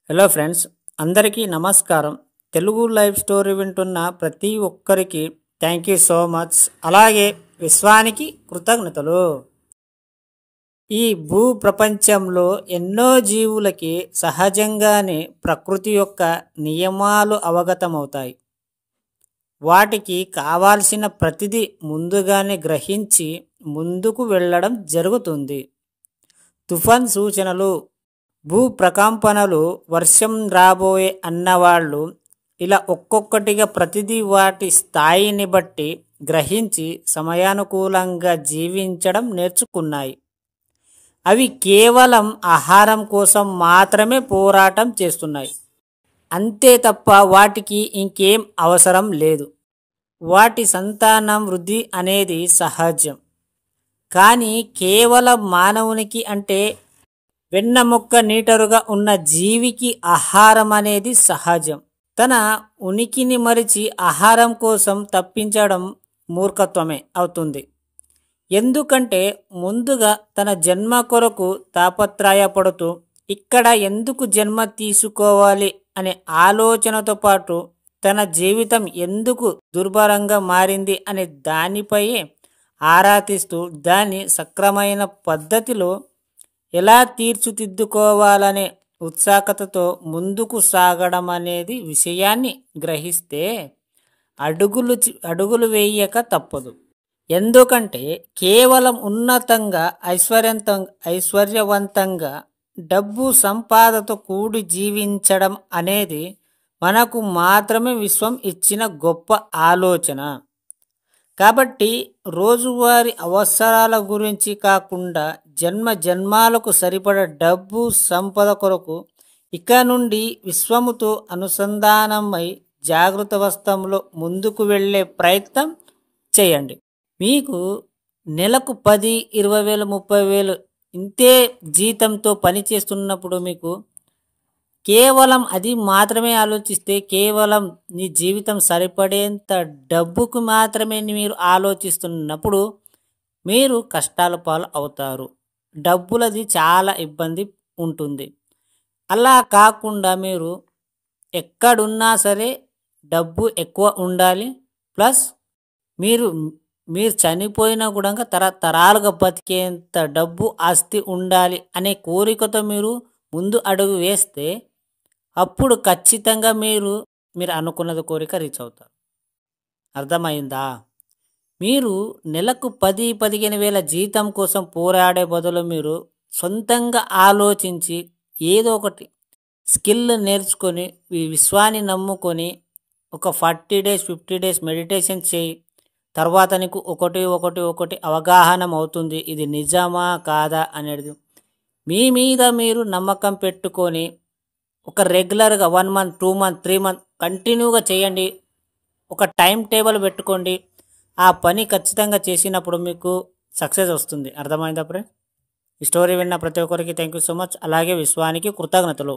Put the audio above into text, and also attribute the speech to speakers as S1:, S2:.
S1: Hello friends, అందరికీ నమస్కారం. Telugu live story వింటున్న ప్రతి ఒక్కరికి థ్యాంక్ యూ సో మచ్. అలాగే విశ్వానికి కృతజ్ఞతలు. ఈ భూ ప్రపంచంలో ఎన్నో జీవులకి సహజంగానే ప్రకృతి యొక్క నియమాలు అవగతమవుతాయి. వాటికి కావాల్సిన ప్రతిదీ ముందుగానే గ్రహించి ముందుకు వెళ్ళడం జరుగుతుంది. తుఫాన్ సూచనలు, భూ ప్రకంపనలు, వర్షం రాబోయే అన్నవాళ్ళు ఇలా ఒక్కొక్కటిగా ప్రతిదీ వాటి స్థాయిని బట్టి గ్రహించి సమయానుకూలంగా జీవించడం నేర్చుకున్నాయి. అవి కేవలం ఆహారం కోసం మాత్రమే పోరాటం చేస్తున్నాయి. అంతే తప్ప వాటికి ఇంకేం అవసరం లేదు. వాటి సంతానం వృద్ధి అనేది సహజం. కానీ కేవలం మానవునికి అంటే వెన్నముక్క నీటరుగా ఉన్న జీవికి ఆహారం అనేది సహజం. తన ఉనికిని మరిచి ఆహారం కోసం తప్పించడం మూర్ఖత్వమే అవుతుంది. ఎందుకంటే ముందుగా తన జన్మ కొరకు తాపత్రయపడుతూ ఇక్కడ ఎందుకు జన్మ తీసుకోవాలి అనే ఆలోచనతో పాటు తన జీవితం ఎందుకు దుర్భరంగా మారింది అనే దానిపై ఆరా తీస్తూ దాన్ని సక్రమైన పద్ధతిలో ఎలా తీర్చిదిద్దుకోవాలనే ఉత్సుకతతో ముందుకు సాగడం అనేది విషయాన్ని గ్రహిస్తే అడుగులు వేయక తప్పదు. ఎందుకంటే కేవలం ఉన్నతంగా ఐశ్వర్యవంతంగా డబ్బు సంపాదతో కూడి జీవించడం అనేది మనకు మాత్రమే విశ్వం ఇచ్చిన గొప్ప ఆలోచన. కాబట్టి రోజువారీ అవసరాల గురించి కాకుండా జన్మాలకు సరిపడ డబ్బు సంపద కొరకు ఇక నుండి విశ్వముతో అనుసంధానమై జాగృత అవస్థలో ముందుకు వెళ్ళే ప్రయత్నం చేయండి. మీకు నెలకు 10, 20 వేలు, 30 వేలు ఇంతే జీతంతో పనిచేస్తున్నప్పుడు మీకు కేవలం అది మాత్రమే ఆలోచిస్తే, కేవలం నీ జీవితం సరిపడేంత డబ్బుకు మాత్రమే మీరు ఆలోచిస్తున్నప్పుడు మీరు కష్టాల పాలు అవుతారు. డబ్బులది చాలా ఇబ్బంది ఉంటుంది. అలా కాకుండా మీరు ఎక్కడున్నా సరే డబ్బు ఎక్కువ ఉండాలి, ప్లస్ మీరు చనిపోయినా కూడా తరతరాలుగా బతికేంత డబ్బు ఆస్తి ఉండాలి అనే కోరికతో మీరు ముందు అడుగు వేస్తే అప్పుడు ఖచ్చితంగా మీరు అనుకున్నది కోరిక రీచ్ అవుతారు. అర్థమైందా? మీరు నెలకు 10-15 వేల జీతం కోసం పోరాడే బదులు మీరు సొంతంగా ఆలోచించి ఏదో ఒకటి స్కిల్ నేర్చుకొని ఈ విశ్వాన్ని నమ్ముకొని ఒక 40 డేస్ 50 డేస్ మెడిటేషన్ చేయి. తర్వాత నీకు ఒకటి అవగాహన అవుతుంది, ఇది నిజమా కాదా అనేది. మీ మీద మీరు నమ్మకం పెట్టుకొని ఒక రెగ్యులర్గా 1 మంత్ 2 మంత్ 3 మంత్ కంటిన్యూగా చేయండి. ఒక టైం టేబుల్ పెట్టుకోండి. ఆ పని ఖచ్చితంగా చేసినప్పుడు మీకు సక్సెస్ వస్తుంది. అర్థమైందా ఫ్రెండ్స్? ఈ స్టోరీ విన్న ప్రతి ఒక్కరికి థ్యాంక్ యూ సో మచ్. అలాగే విశ్వానికి కృతజ్ఞతలు.